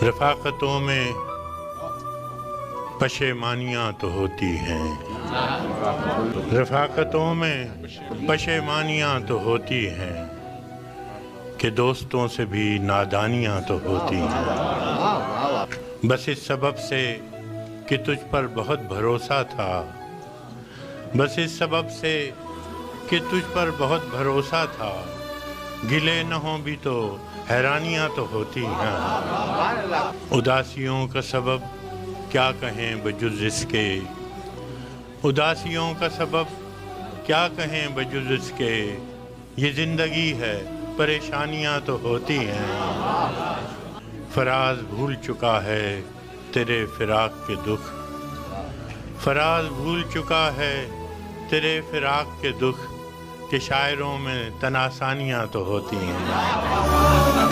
رفاقتوں میں پشیمانیاں تو ہوتی ہیں، رفاقتوں میں پشیمانیاں تو ہوتی ہیں کہ دوستوں سے بھی نادانیاں تو ہوتی ہیں۔ بس اس سبب سے کہ تجھ پر بہت بھروسہ تھا، بس اس سبب سے کہ تجھ پر بہت بھروسہ تھا، گلے نہ ہوں بھی تو حیرانیاں تو ہوتی ہیں۔ اداسیوں کا سبب کیا کہیں بجز اس کے، اداسیوں کا سبب کیا کہیں بجز اس کے، یہ زندگی ہے پریشانیاں تو ہوتی ہیں۔ فراز بھول چکا ہے تیرے فراق کے دکھ، فراز بھول چکا ہے تیرے فراق کے دکھ، کہ شاعروں میں تناسانیاں تو ہوتی ہیں۔